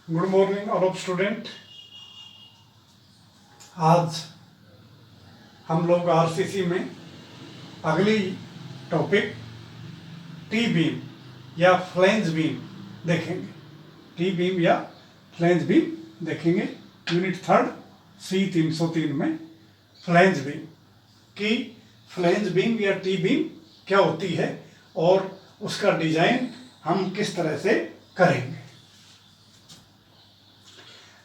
Good morning all of student. आज हम लोग आरसीसी में अगली टॉपिक टी बीम या फ्लैंज बीम देखेंगे। टी बीम या फ्लैंज बीम देखेंगे। यूनिट 3 C 303 में फ्लैंज बीम की फ्लैंज बीम या टी बीम क्या होती है और उसका डिजाइन हम किस तरह से करेंगे।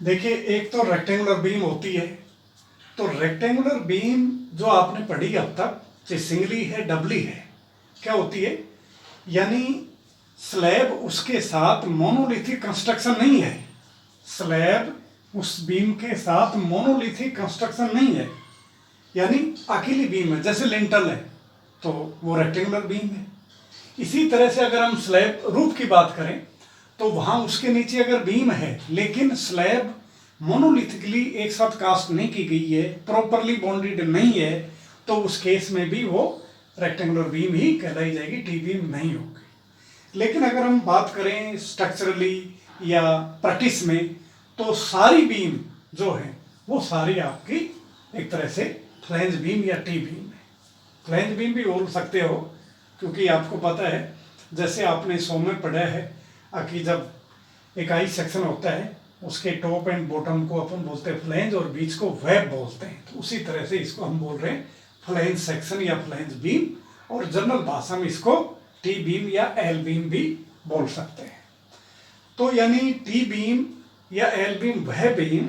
देखिए, एक तो रेक्टेंगुलर बीम होती है। तो रेक्टेंगुलर बीम जो आपने पढ़ी अब तक, चाहे सिंगली है डबली है, क्या होती है, यानी स्लैब उसके साथ मोनोलिथिक कंस्ट्रक्शन नहीं है। स्लैब उस बीम के साथ मोनोलिथिक कंस्ट्रक्शन नहीं है, यानी अकेली बीम है। जैसे लिंटल है तो वो रेक्टेंगुलर बीम है। इसी तरह से अगर हम स्लैब रूफ की बात करें तो वहां उसके नीचे अगर बीम है लेकिन स्लैब मोनोलिथिकली एक साथ कास्ट नहीं की गई है, प्रॉपरली बॉन्डेड नहीं है, तो उस केस में भी वो रेक्टेंगुलर बीम ही कहलाई जाएगी, टी बीम नहीं होगी। लेकिन अगर हम बात करें स्ट्रक्चरली या प्रैक्टिस में, तो सारी बीम जो है वो सारी आपकी एक तरह से फ्लैंज बीम या टी बीम है। फ्लैंज बीम भी बोल सकते हो, क्योंकि आपको पता है, जैसे आपने 100 में पढ़ा है कि जब एक आई सेक्शन होता है उसके टॉप एंड बॉटम को अपन बोलते हैं फ्लैंज और बीच को वेब बोलते हैं। तो उसी तरह से इसको हम बोल रहे हैं फ्लैंज सेक्शन या फ्लैंज बीम, और जनरल भाषा में इसको टी बीम या एल बीम भी बोल सकते हैं। तो यानी टी बीम या एल बीम वह बीम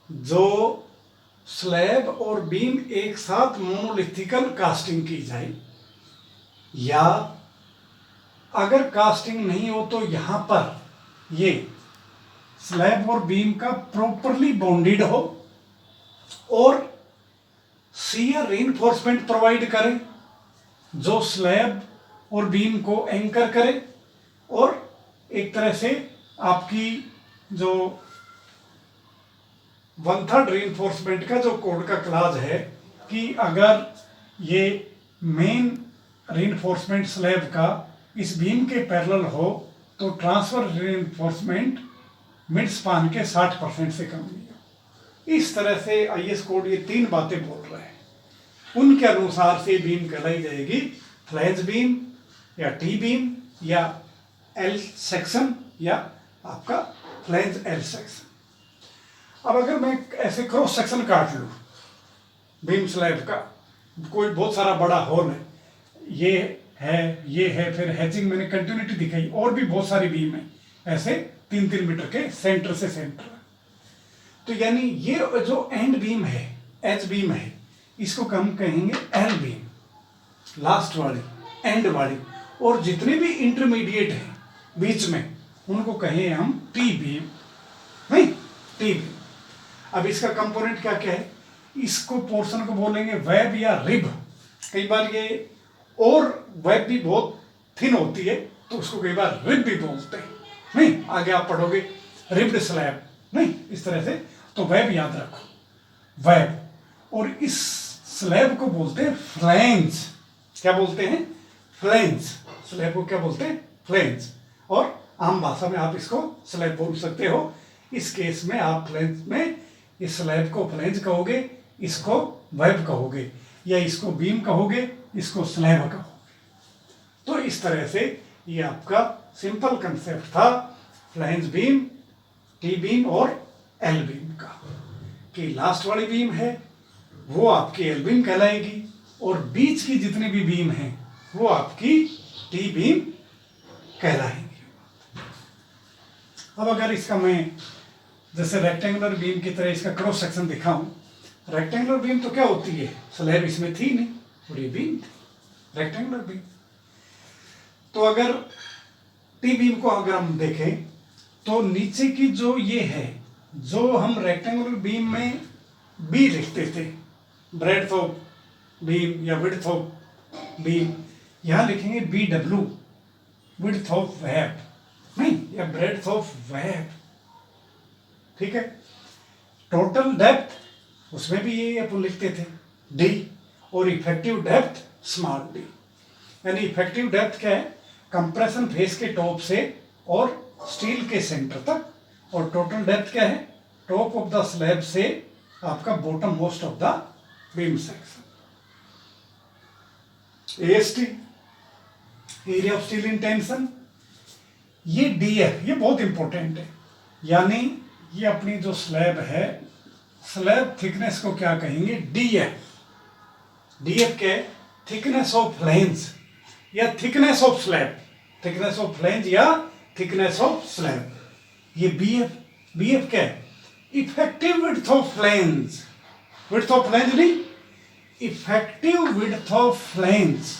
जो स्लैब और बीम एक साथ मोनोलिथिकल कास्टिंग की जाए, या अगर कास्टिंग नहीं हो तो यहां पर ये स्लैब और बीम का प्रॉपरली बॉन्डेड हो और शियर रीइंफोर्समेंट प्रोवाइड करे जो स्लैब और बीम को एंकर करे, और एक तरह से आपकी जो 1/3 रीइंफोर्समेंट का जो कोड का क्लाज है कि अगर ये मेन रीइंफोर्समेंट स्लैब का इस बीम के पैरेलल हो तो ट्रांसफर रीइंफोर्समेंट मिड स्पान के 60% से कम नहीं हो। इस तरह से आईएस कोड ये 3 बातें बोल रहे हैं। उनके अनुसार से बीम कहलाई जाएगी फ्लैंज बीम या टी बीम या एल सेक्शन या आपका फ्लैंज एल सेक्शन। अब अगर मैं ऐसे क्रॉस सेक्शन काट लूँ बीम स्लैब का, कोई बहुत सारा बड़ा होल है, ये है, फिर हैचिंग मैंने कंटिन्यूटी दिखाई, और भी बहुत सारी बीम है ऐसे 3-3 मीटर के सेंटर से सेंटर। तो यानी ये जो एंड बीम है, एच बीम है, इसको हम कहेंगे एल बीम, लास्ट वाली, एंड वाली, और जितने भी इंटरमीडिएट है बीच में उनको कहें हम टी बीम, नहीं टी बीम। अब इसका कंपोनेंट क्या क्या है, इसको पोर्शन को बोलेंगे वेब या रिब। कई बार ये और वेब भी बहुत थिन होती है तो उसको कई बार रिब भी बोलते हैं, नहीं आगे आप पढ़ोगे रिब्ड स्लैब, नहीं इस तरह से। तो वेब याद रखो, वेब। और इस स्लैब को बोलते हैं फ्लैंज। क्या बोलते हैं? फ्लैंज। स्लैब को क्या बोलते हैं? फ्लैंज। और आम भाषा में आप इसको स्लैब बोल सकते हो। इस केस में आप फ्लैंज में इस स्लैब को फ्लैंज कहोगे, इसको वेब कहोगे, या इसको बीम कहोगे, इसको स्लैब कहोगे। तो इस तरह से ये आपका सिंपल कंसेप्ट था फ्लैंज बीम, टी बीम और एल बीम का, कि लास्ट वाली बीम है वो आपकी एल बीम कहलाएगी और बीच की जितनी भी बीम है वो आपकी टी बीम कहलाएंगी। अब अगर इसका मैं जैसे रेक्टेंगुलर बीम की तरह इसका क्रॉस सेक्शन दिखाऊं, रेक्टेंगुलर बीम तो क्या होती है, स्लैब इसमें थी नहीं और ये बीम थी, रेक्टेंगुलर बीम। तो अगर टी बीम को अगर हम देखें तो नीचे की जो ये है, जो हम रेक्टेंगुलर बीम में बी लिखते थे, ब्रेड्थ ऑफ बीम या विड्थ ऑफ बीम, यहां लिखेंगे B W, width of web, नहीं, या ब्रेड्थ ऑफ वेब, ठीक है। टोटल डेप्थ उसमें भी ये अपन लिखते थे डी, और इफेक्टिव डेप्थ स्मॉल डी। यानी इफेक्टिव डेप्थ क्या है, कंप्रेशन फेस के टॉप से और स्टील के सेंटर तक, और टोटल डेप्थ क्या है, टॉप ऑफ द स्लैब से आपका bottom most of the beam section. AST, area of steel in tension. ये DF, ये बहुत इंपॉर्टेंट है, यानी ये अपनी जो स्लैब है, स्लैब थिकनेस को क्या कहेंगे, DF। DF क्या है, थिकनेस ऑफ फ्लैंज या thickness of slab, thickness of flange या थिकनेस ऑफ स्लैब। ये BF क्या है, effective width of flange, width of flange नहीं, effective width of flange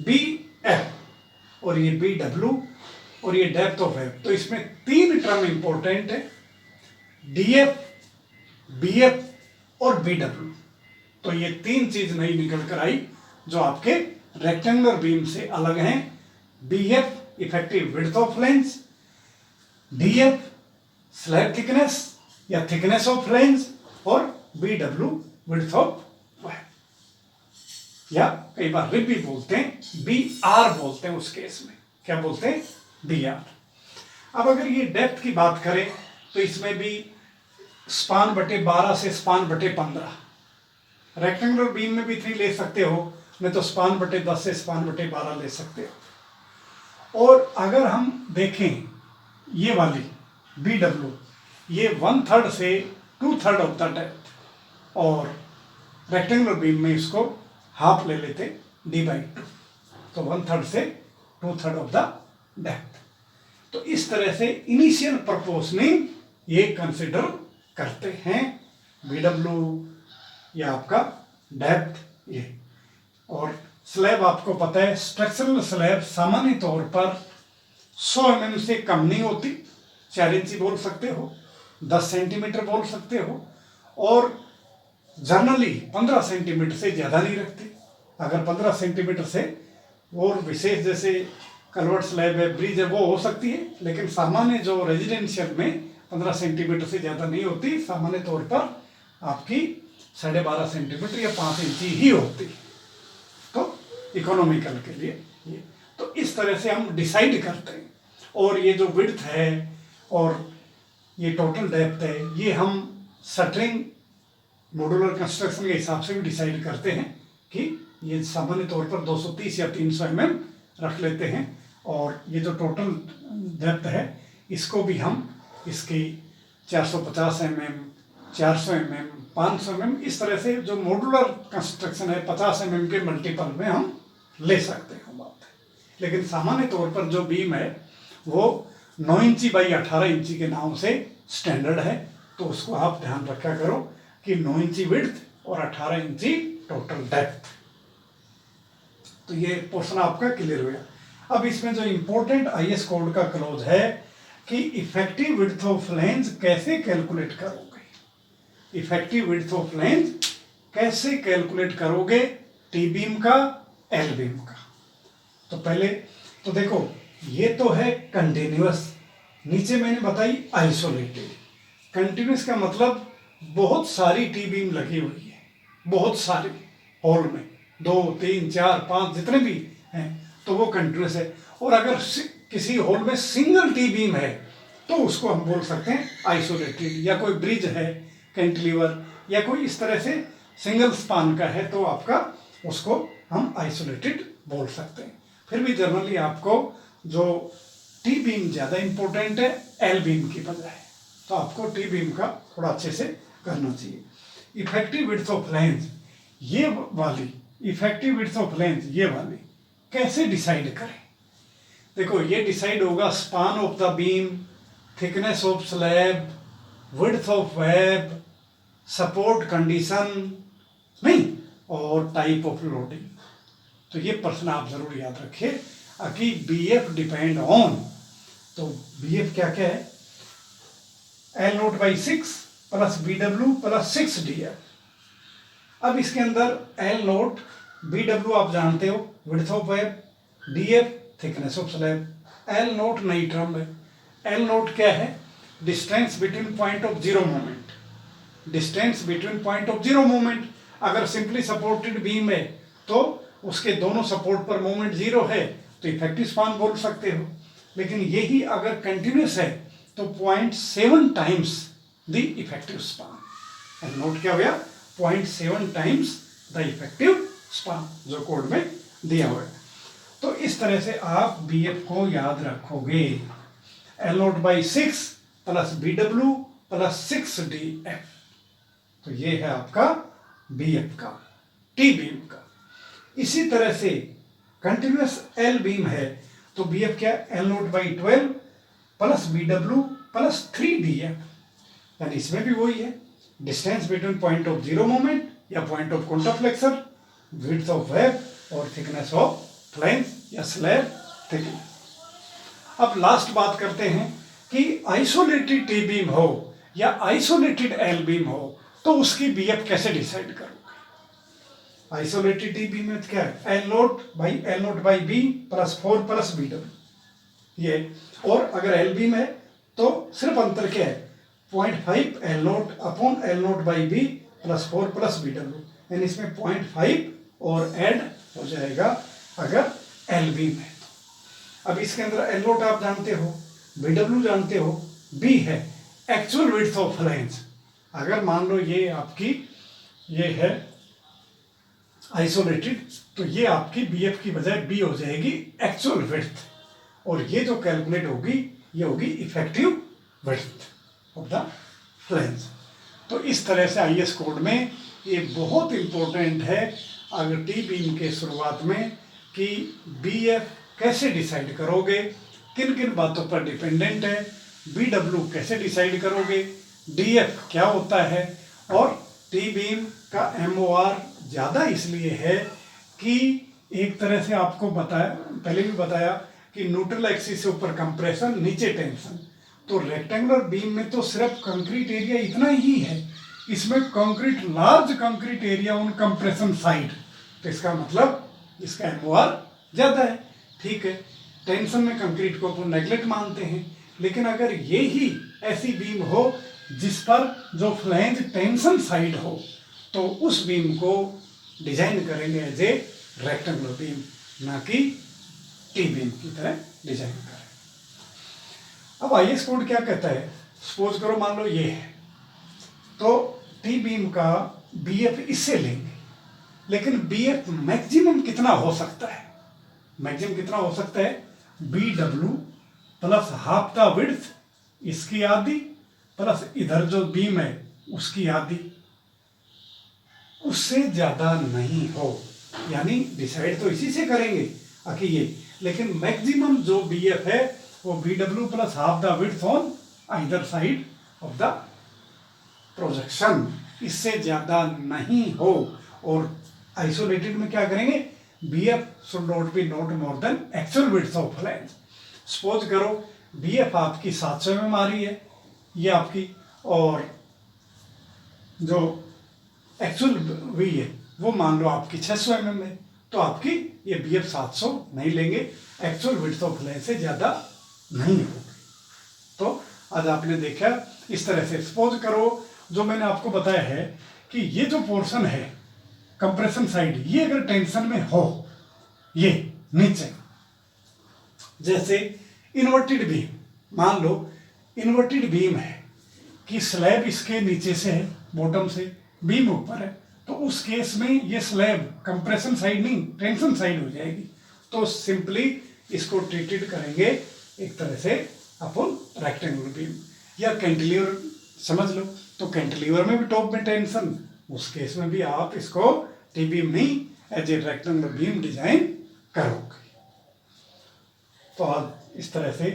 BF, और ये BW, और ये डेप्थ ऑफ वेब। तो इसमें 3 टर्म इंपॉर्टेंट है, DF, BF और BW। तो ये 3 चीज नई निकल कर आई जो आपके रेक्टेंगुलर बीम से अलग हैं। BF effective width of flange, DF slab thickness या थिकनेस ऑफ फ्लैंज, और BW विड्थ ऑफ वेब, या कई बार रिब भी बोलते हैं, BR बोलते हैं उस केस में, क्या बोलते हैं, BR। अब अगर ये डेप्थ की बात करें तो इसमें भी स्पान बटे 12 से स्पान बटे 15, रेक्टेंगुलर बीम में भी 3 ले सकते हो, नहीं तो स्पान बटे 10 से स्पान बटे 12 ले सकते हो। और अगर हम देखें ये वाली BW, ये 1/3 से 2/3 ऑफ द डेप्थ, और रेक्टेंगुलर बीम में इसको हाफ ले लेते D/2, तो 1/3 से 2/3 ऑफ द डेप्थ। तो इस तरह से इनिशियल प्रोपोर्शनिंग ये कंसिडर करते हैं, BW या आपका डेप्थ ये। और स्लैब आपको पता है, स्ट्रक्चरल स्लैब सामान्य तौर पर 100 mm से कम नहीं होती, 4 इंची बोल सकते हो, 10 सेंटीमीटर बोल सकते हो, और जनरली 15 सेंटीमीटर से ज़्यादा नहीं रखते। अगर 15 सेंटीमीटर से और विशेष जैसे कलवर्ट स्लैब है, ब्रिज है, वो हो सकती है, लेकिन सामान्य जो रेजिडेंशियल में 15 सेंटीमीटर से ज़्यादा नहीं होती, सामान्य तौर पर आपकी 12.5 सेंटीमीटर या 5 इंची ही होती, तो इकोनॉमिकल के लिए ये। तो इस तरह से हम डिसाइड करते हैं, और ये जो विड्थ है और ये टोटल डेप्थ है, ये हम शटरिंग मॉड्यूलर कंस्ट्रक्शन के हिसाब से भी डिसाइड करते हैं कि ये सामान्य तौर पर 230 या 300 mm रख लेते हैं, और ये जो टोटल डेप्थ है इसको भी हम इसकी 450 mm, 400 mm, 500 mm, इस तरह से जो मॉड्यूलर कंस्ट्रक्शन है 50 mm के मल्टीपल में हम ले सकते हैं बात है। लेकिन सामान्य तौर पर जो बीम है वो 9 इंची बाई 18 इंची के नाम से स्टैंडर्ड है, तो उसको आप ध्यान रखा करो कि 9 इंची विड्थ और 18 इंची टोटल डेप्थ। तो ये पोर्शन आपका क्लियर हो गया। अब इसमें जो इंपॉर्टेंट IS कोड का क्लोज है कि इफेक्टिव विड्थ ऑफ फ्लैंज कैसे कैलकुलेट करोगे, इफेक्टिव विड्थ ऑफ फ्लैंज कैसे कैलकुलेट करोगे, T बीम का, L बीम का। तो पहले तो देखो, ये तो है कंटिन्यूअस, नीचे मैंने बताई आइसोलेटेड। कंटिन्यूअस का मतलब बहुत सारी T बीम लगी हुई है, बहुत सारी हॉल में, 2, 3, 4, 5 जितने भी हैं, तो वो कंटिन्यूअस है। और अगर किसी हॉल में सिंगल T बीम है तो उसको हम बोल सकते हैं आइसोलेटेड, या कोई ब्रिज है, कैंटिलीवर, या कोई इस तरह से सिंगल स्पान का है तो आपका उसको हम आइसोलेटेड बोल सकते हैं। फिर भी जनरली आपको जो T बीम ज़्यादा इंपॉर्टेंट है L बीम की बजाय, तो आपको T बीम का थोड़ा अच्छे से करना चाहिए। इफेक्टिव विड्थ ऑफ फ्लैंज ये वाली, इफेक्टिव विड्थ ऑफ फ्लैंज ये वाली कैसे डिसाइड करें? देखो, ये डिसाइड होगा span of the beam, thickness of slab, width of web, support condition नहीं, और टाइप ऑफ लोडिंग। तो ये प्रश्न आप जरूर याद रखिए कि BF डिपेंड ऑन, तो BF क्या क्या है, L0/6 plus BW plus 6DF। अब इसके अंदर L0, BW आप जानते हो width of web, DF thickness of slab, L0 नई टर्म है। L0 क्या है, distance between point of zero moment, distance between point of zero moment. अगर सिंपली सपोर्टेड बीम है तो उसके दोनों सपोर्ट पर मोमेंट 0 है तो इफेक्टिव स्पान बोल सकते हो, लेकिन यही अगर कंटिन्यूस है तो 0.7 times the effective span. Note क्या हुआ? 0.7 टाइम्स द इफेक्टिव स्पान जो कोड में दिया हुआ है। तो इस तरह से आप BF को याद रखोगे, L0/6 plus BW plus 6DF। तो ये है आपका BF का, T बीम का। इसी तरह से कंटिन्यूस L बीम है तो BF क्या? L0/12 plus BW plus 3DF। यानी इसमें भी वही है, distance between point of zero moment या point of contraflexure, width of web और थिकनेस ऑफ फ्लेंज या स्लैब थिकनेस। अब लास्ट बात करते हैं कि आइसोलेटेड T बीम हो या आइसोलेटेड L बीम हो तो उसकी BF कैसे डिसाइड करोगे? आइसोलेटेड T बीम में क्या है? L0/B प्लस 4 प्लस BW ये। और अगर L बीम है तो सिर्फ अंतर क्या है? 0.5 L0 upon L0/B plus 4 plus BW। यानी इसमें 0.5 और ऐड हो जाएगा अगर L बीम है। अब इसके अंदर L0 आप जानते हो, BW जानते हो, B है एक्चुअल विड्थ ऑफ फ्लेंज। अगर मान लो ये आपकी ये है आइसोलेटेड तो ये आपकी BF की बजाय B हो जाएगी एक्चुअल विड्थ, और ये जो कैलकुलेट होगी ये होगी effective width of the flange. तो इस तरह से IS कोड में ये बहुत इंपॉर्टेंट है अगर T बीम के शुरुआत में कि BF कैसे डिसाइड करोगे, किन किन बातों पर डिपेंडेंट है, BW कैसे डिसाइड करोगे, DF क्या होता है, और T बीम का MOR ज़्यादा इसलिए है कि एक तरह से आपको बताया, पहले भी बताया कि न्यूट्रल एक्सिस से ऊपर कंप्रेशन, नीचे टेंशन। तो रेक्टेंगुलर बीम में तो सिर्फ कंक्रीट एरिया इतना ही है, इसमें concrete large concrete area on compression side, तो इसका मतलब इसका MOR ज़्यादा है। ठीक है, टेंशन में कंक्रीट को अपन नेगलेक्ट मानते हैं, लेकिन अगर ये ही ऐसी बीम हो जिस पर जो फ्लैंज टेंशन साइड हो तो उस बीम को डिजाइन करेंगे एज ए रेक्टेंगुलर बीम, ना कि T बीम की तरह डिजाइन करें। अब IS कोड क्या कहता है? सपोज करो मान लो ये है तो T बीम का BF इससे लेंगे, लेकिन BF मैक्सिमम कितना हो सकता है? मैक्सिमम कितना हो सकता है? BW plus half the width इसकी आधी प्लस इधर जो बीम है उसकी आधी, उससे ज्यादा नहीं हो। यानी डिसाइड तो इसी से करेंगे आखिर ये, लेकिन मैक्सिमम जो BF है वो BW plus half the width on either side of the projection, इससे ज्यादा नहीं हो। और आइसोलेटेड में क्या करेंगे? BF should not be not more than actual width of flange। Suppose करो BF आपकी 700 mm आ रही है ये आपकी, और जो एक्चुअल V है वो मान लो आपकी 600 mm है, तो आपकी ये BF 700 नहीं लेंगे, एक्चुअल विड्थ ऑफ फ्लैंज से ज़्यादा नहीं होगी। तो आज आपने देखा इस तरह से। सपोज करो जो मैंने आपको बताया है कि ये जो पोर्शन है कंप्रेशन साइड, ये अगर टेंशन में हो, ये नीचे, जैसे इन्वर्टेड बीम, मान लो इन्वर्टेड बीम है कि स्लैब इसके नीचे से है, बॉटम से बीम ऊपर है, तो उस केस में ये स्लैब कंप्रेशन साइड नहीं टेंशन साइड हो जाएगी। तो सिंपली इसको ट्रीटेड करेंगे एक तरह से अपन रेक्टेंगुलर बीम, या कैंटिलीवर समझ लो, तो कैंटिलीवर में भी टॉप में टेंशन, उस केस में भी आप इसको T बीम नहीं as a rectangular beam design करोगे। तो आज इस तरह से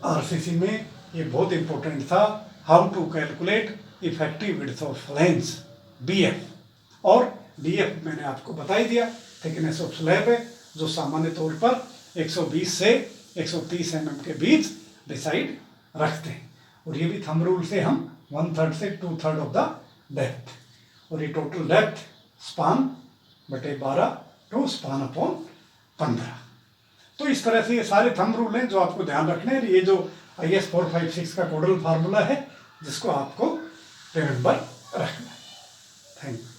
RCC में ये बहुत इंपॉर्टेंट था, how to calculate effective width of flange BF, और DF मैंने आपको बता ही दिया, थिकनेस ऑफ स्लैब है जो सामान्य तौर पर 120 से 130 mm के बीच डिसाइड रखते हैं, और ये भी थंब रूल से हम 1/3 से 2/3 ऑफ द डेप्थ, और ये टोटल डेप्थ स्पान बटे 12 टू स्पान अपॉन 15। तो इस तरह से ये सारे थंब रूल हैं जो आपको ध्यान रखने हैं। ये जो IS 456 का कोडल फार्मूला है जिसको आपको रिमेंबर रखना है। Thank you.